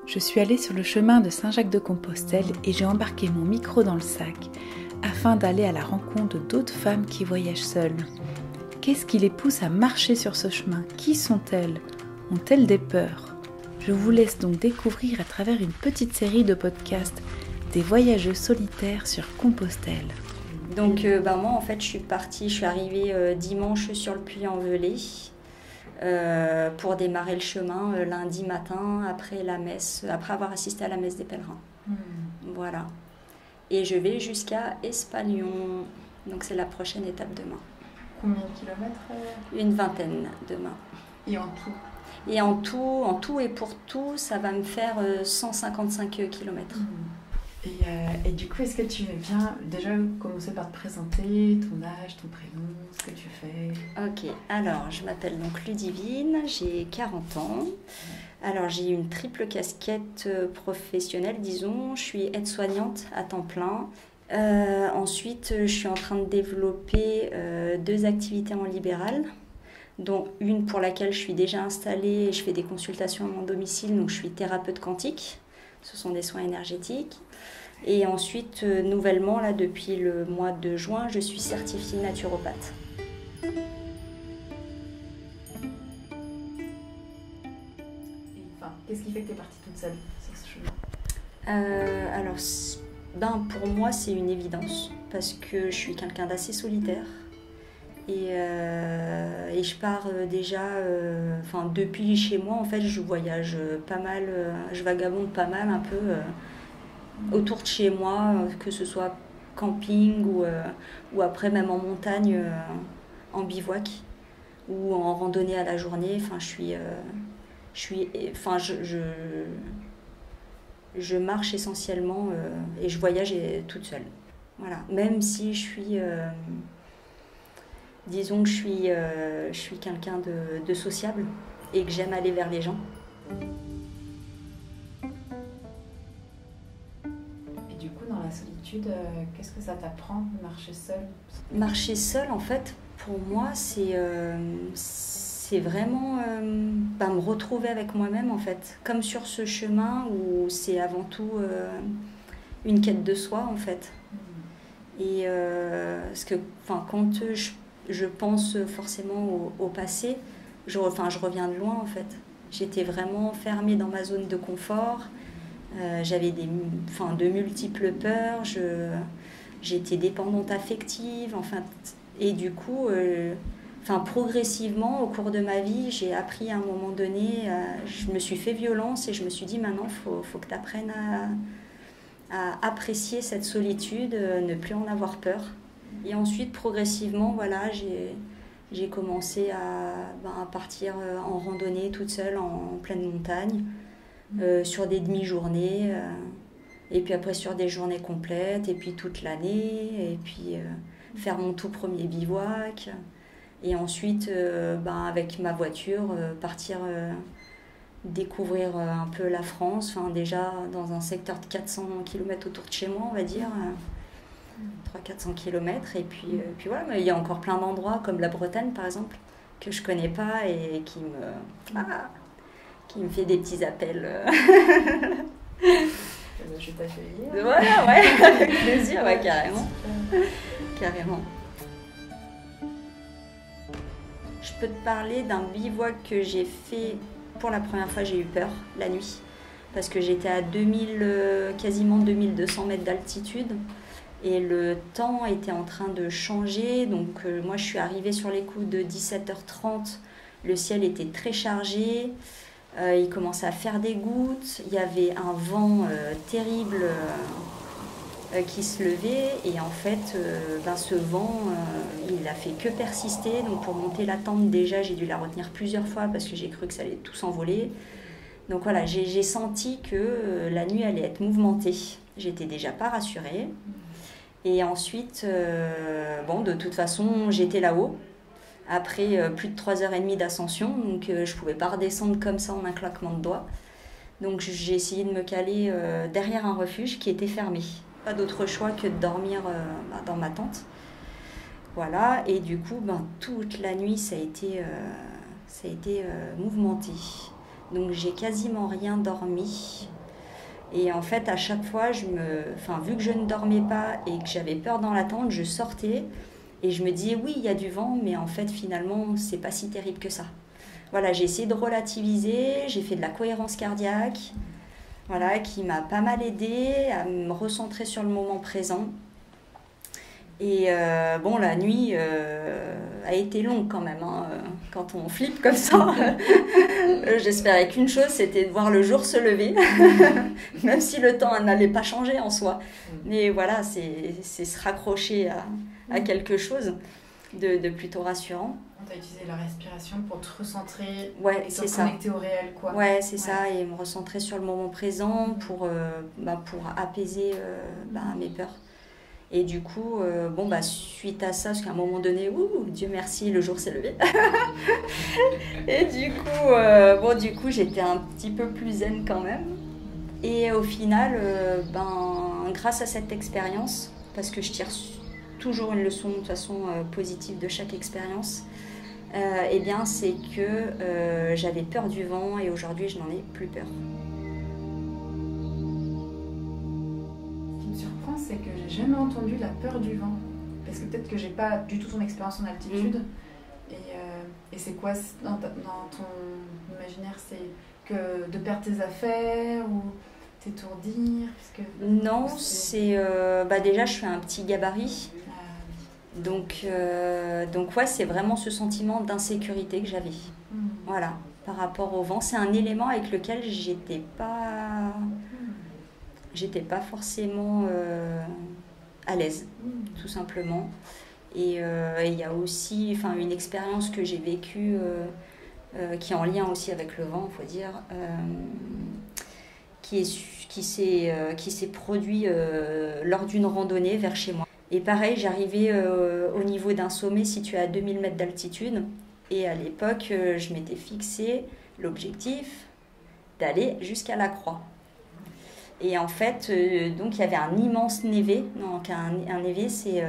Je suis allée sur le chemin de Saint-Jacques-de-Compostelle et j'ai embarqué mon micro dans le sac afin d'aller à la rencontre d'autres femmes qui voyagent seules. Qu'est-ce qui les pousse à marcher sur ce chemin? Qui sont-elles? Ont-elles des peurs? Je vous laisse donc découvrir à travers une petite série de podcasts des voyageuses solitaires sur Compostelle. Donc moi en fait je suis arrivée dimanche sur le Puy-en-Velay pour démarrer le chemin lundi matin après la messe, après avoir assisté à la messe des pèlerins. Voilà. Et je vais jusqu'à Espagnon, donc c'est la prochaine étape demain. Combien de kilomètres? Une vingtaine demain. Et en tout? Et en tout et pour tout, ça va me faire 155 km. Et du coup, est-ce que tu veux bien déjà commencer par te présenter, ton âge, ton prénom, ce que tu fais? Ok, alors je m'appelle donc Ludivine, j'ai 40 ans. Alors j'ai une triple casquette professionnelle, disons. Je suis aide-soignante à temps plein. Ensuite, je suis en train de développer 2 activités en libéral, dont une pour laquelle je suis déjà installée et je fais des consultations à mon domicile, donc je suis thérapeute quantique. Ce sont des soins énergétiques. Et ensuite, nouvellement, là, depuis le mois de juin, je suis certifiée naturopathe. Qu'est-ce qui fait que tu es partie toute seule sur ce chemin? Alors, pour moi, c'est une évidence, parce que je suis quelqu'un d'assez solitaire. Et je pars déjà, depuis chez moi, en fait, je voyage pas mal, je vagabonde pas mal un peu autour de chez moi, que ce soit camping ou après même en montagne, en bivouac ou en randonnée à la journée. Enfin, je marche essentiellement et je voyage toute seule. Voilà. Même si je suis... disons que je suis quelqu'un de sociable et que j'aime aller vers les gens. Et du coup, dans la solitude, qu'est-ce que ça t'apprend de marcher seule? Marcher seule, en fait, pour moi, c'est vraiment me retrouver avec moi-même, en fait. Comme sur ce chemin où c'est avant tout une quête de soi, en fait. Et parce que quand je pense forcément au passé, je reviens de loin, en fait. J'étais vraiment fermée dans ma zone de confort. J'avais de multiples peurs. J'étais dépendante affective. Et du coup, progressivement, au cours de ma vie, j'ai appris à un moment donné, je me suis fait violence et je me suis dit maintenant, faut que tu apprennes à apprécier cette solitude, ne plus en avoir peur. Et ensuite, progressivement, voilà, j'ai commencé à partir en randonnée toute seule en pleine montagne, sur des demi-journées, et puis après sur des journées complètes, et puis toute l'année, et puis faire mon tout premier bivouac. Et ensuite, avec ma voiture, partir découvrir un peu la France, déjà dans un secteur de 400 km autour de chez moi, on va dire. 300-400 km. Et puis voilà, mais il y a encore plein d'endroits, comme la Bretagne par exemple, que je connais pas et qui me fait des petits appels. Je vais t'accueillir. Voilà, ouais, avec plaisir, ouais, carrément. Carrément. Je peux te parler d'un bivouac que j'ai fait pour la première fois. J'ai eu peur la nuit parce que j'étais à quasiment 2200 mètres d'altitude et le temps était en train de changer. Donc moi je suis arrivée sur les coups de 17h30, le ciel était très chargé, il commençait à faire des gouttes, il y avait un vent terrible qui se levait et en fait ce vent il a fait que persister. Donc pour monter la tente déjà j'ai dû la retenir plusieurs fois parce que j'ai cru que ça allait tout s'envoler. Donc voilà, j'ai senti que la nuit allait être mouvementée. J'étais déjà pas rassurée. Et ensuite, de toute façon, j'étais là-haut. Après plus de 3h30 d'ascension, donc je ne pouvais pas redescendre comme ça en un claquement de doigts. Donc j'ai essayé de me caler derrière un refuge qui était fermé. Pas d'autre choix que de dormir dans ma tente. Voilà, et du coup, toute la nuit, ça a été mouvementé. Donc j'ai quasiment rien dormi. Et en fait, à chaque fois, vu que je ne dormais pas et que j'avais peur dans la tente, je sortais et je me disais oui, il y a du vent, mais en fait, finalement, c'est pas si terrible que ça. Voilà, j'ai essayé de relativiser, j'ai fait de la cohérence cardiaque, voilà, qui m'a pas mal aidée à me recentrer sur le moment présent. Et la nuit a été longue quand même, hein, quand on flippe comme ça. J'espérais qu'une chose, c'était de voir le jour se lever, même si le temps n'allait pas changer en soi. Mais voilà, c'est se raccrocher à quelque chose de plutôt rassurant. Tu as utilisé la respiration pour te recentrer et te connecter au réel, quoi. Ouais, c'est ça, et me recentrer sur le moment présent pour apaiser mes peurs. Et du coup, suite à ça, parce qu'à un moment donné, Dieu merci, le jour s'est levé. Et du coup, j'étais un petit peu plus zen quand même. Et au final, grâce à cette expérience, parce que je tire toujours une leçon de toute façon positive de chaque expérience, c'est que j'avais peur du vent et aujourd'hui, je n'en ai plus peur. C'est que j'ai jamais entendu la peur du vent, parce que peut-être que j'ai pas du tout ton expérience en altitude. Et c'est quoi dans ton imaginaire, c'est que de perdre tes affaires ou t'étourdir, non, c'est déjà je fais un petit gabarit, donc c'est vraiment ce sentiment d'insécurité que j'avais, voilà, par rapport au vent. C'est un élément avec lequel j'étais pas forcément à l'aise, tout simplement. Et il y a aussi une expérience que j'ai vécue qui est en lien aussi avec le vent, il faut dire, qui s'est produit lors d'une randonnée vers chez moi. Et pareil, j'arrivais au niveau d'un sommet situé à 2000 mètres d'altitude. Et à l'époque, je m'étais fixé l'objectif d'aller jusqu'à la croix. Et en fait, donc il y avait un immense névé. Donc un névé, c'est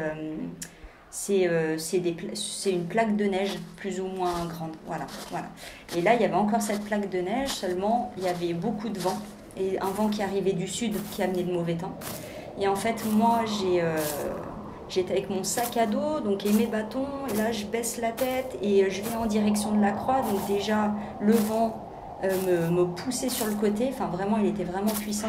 une plaque de neige plus ou moins grande. Voilà. Et là, il y avait encore cette plaque de neige, seulement il y avait beaucoup de vent. Et un vent qui arrivait du sud, qui amenait de mauvais temps. Et en fait, moi, j'étais avec mon sac à dos, donc et mes bâtons. Et là, je baisse la tête et je vais en direction de la croix. Donc déjà, le vent me poussait sur le côté. Enfin, vraiment, il était vraiment puissant.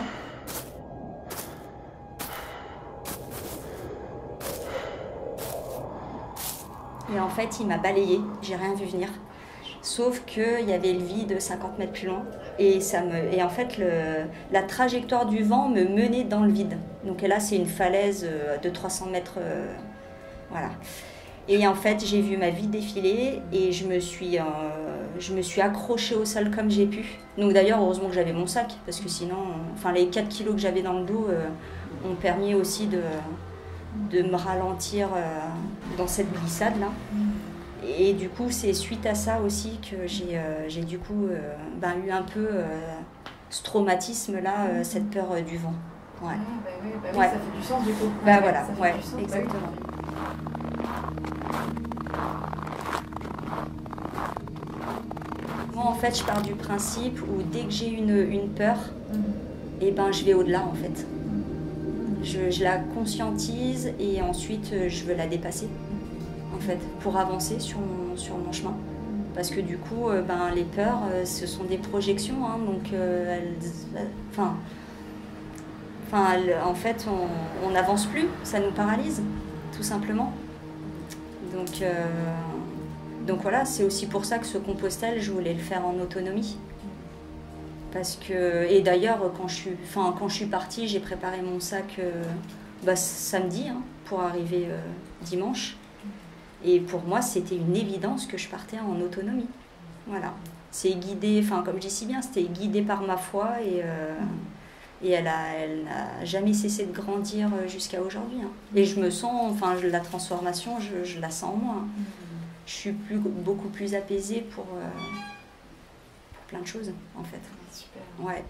Et en fait, il m'a balayée, j'ai rien vu venir. Sauf qu'il y avait le vide 50 mètres plus loin. Et en fait, la trajectoire du vent me menait dans le vide. Donc là, c'est une falaise de 300 mètres. Voilà. Et en fait, j'ai vu ma vie défiler et je me suis accrochée au sol comme j'ai pu. Donc d'ailleurs, heureusement que j'avais mon sac, parce que sinon, les 4 kilos que j'avais dans le dos ont permis aussi de me ralentir dans cette glissade-là. Et du coup, c'est suite à ça aussi que j'ai du coup eu un peu ce traumatisme-là, cette peur du vent. Ouais. Oui, ça fait du sens du coup. Voilà, exactement. Moi, en fait, je pars du principe où dès que j'ai une peur, je vais au-delà, en fait. Je la conscientise et ensuite je veux la dépasser, en fait, pour avancer sur mon chemin. Parce que du coup, les peurs, ce sont des projections, hein, donc en fait, on n'avance plus, ça nous paralyse, tout simplement. Donc voilà, c'est aussi pour ça que ce Compostelle, je voulais le faire en autonomie. Et d'ailleurs, quand je suis partie, j'ai préparé mon sac samedi pour arriver dimanche. Et pour moi, c'était une évidence que je partais en autonomie. Voilà. C'est guidé, comme je dis si bien, c'était guidé par ma foi et elle n'a jamais cessé de grandir jusqu'à aujourd'hui. Et je me sens, la transformation, je la sens en moi. Je suis beaucoup plus apaisée pour plein de choses, en fait. Super. Ouais.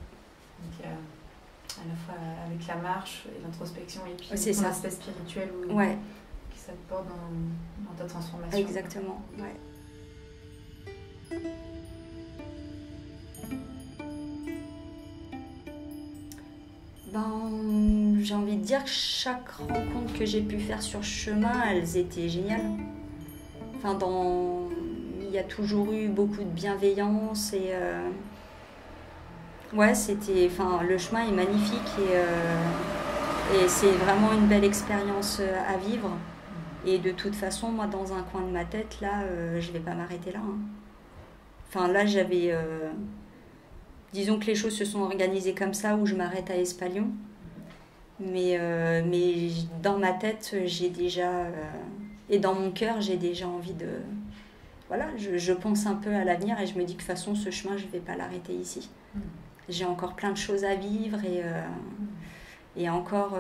Donc, à la fois avec la marche et l'introspection et puis ton aspect spirituel qui ça te porte dans ta transformation. Exactement, ouais. J'ai envie de dire que chaque rencontre que j'ai pu faire sur le chemin, elles étaient géniales. Il y a toujours eu beaucoup de bienveillance et le chemin est magnifique et c'est vraiment une belle expérience à vivre. Et de toute façon, moi, dans un coin de ma tête, là, je vais pas m'arrêter là. Là, j'avais... disons que les choses se sont organisées comme ça, où je m'arrête à Espalion. Mais dans ma tête, j'ai déjà... et dans mon cœur, j'ai déjà envie de... Voilà, je pense un peu à l'avenir et je me dis que de toute façon, ce chemin, je ne vais pas l'arrêter ici. J'ai encore plein de choses à vivre et encore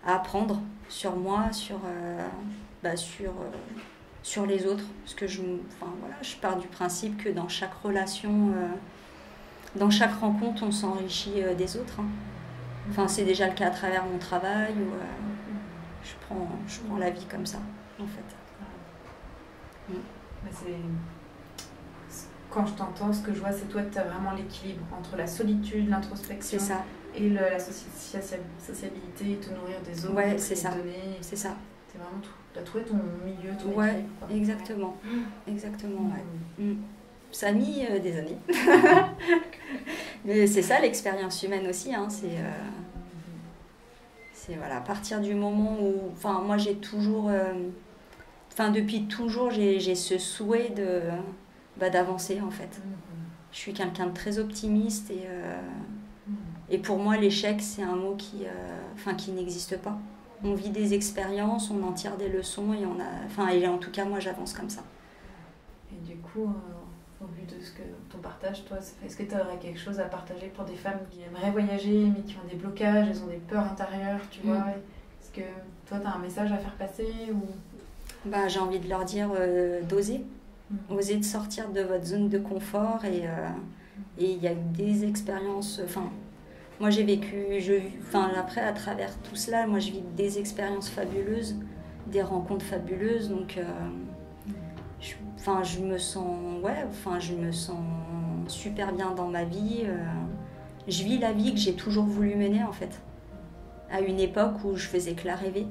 à apprendre sur moi, sur les autres. Parce que je pars du principe que dans chaque relation, dans chaque rencontre, on s'enrichit des autres. C'est déjà le cas à travers mon travail. Je prends la vie comme ça, en fait. Quand je t'entends, ce que je vois, c'est toi, tu as vraiment l'équilibre entre la solitude, l'introspection et la sociabilité, te nourrir des autres, ouais, c'est ça. Donner. C'est ça. C'est vraiment tout. Tu as trouvé ton milieu, ton équilibre. Quoi. Exactement. Exactement, ouais. Ça a mis des années. Mais c'est ça l'expérience humaine aussi. C'est à partir du moment où... moi j'ai toujours... depuis toujours, j'ai ce souhait d'avancer en fait. Je suis quelqu'un de très optimiste et pour moi l'échec c'est un mot qui n'existe pas. On vit des expériences, on en tire des leçons et en tout cas moi j'avance comme ça. Et du coup, au vu de ton partage, toi, est-ce que tu aurais quelque chose à partager pour des femmes qui aimeraient voyager mais qui ont des blocages, elles ont des peurs intérieures, tu vois? Est-ce que toi tu as un message à faire passer ou... J'ai envie de leur dire d'oser. Oser de sortir de votre zone de confort et il y a des expériences... moi j'ai vécu... après, à travers tout cela, moi je vis des expériences fabuleuses, des rencontres fabuleuses, donc je me sens super bien dans ma vie. Je vis la vie que j'ai toujours voulu mener en fait, à une époque où je faisais que la rêver.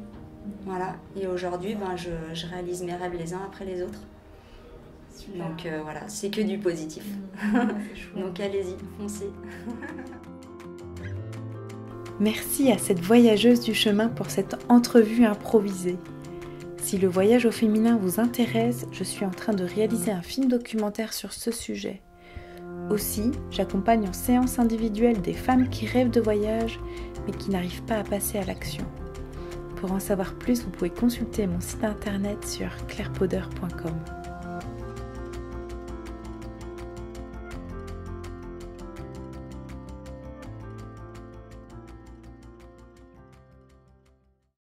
Voilà, et aujourd'hui, je réalise mes rêves les uns après les autres. Super. Donc c'est que du positif. Donc allez-y, foncez. Merci à cette voyageuse du chemin pour cette entrevue improvisée. Si le voyage au féminin vous intéresse, je suis en train de réaliser un film documentaire sur ce sujet. Aussi, j'accompagne en séance individuelle des femmes qui rêvent de voyage, mais qui n'arrivent pas à passer à l'action. Pour en savoir plus, vous pouvez consulter mon site internet sur clairepauder.com.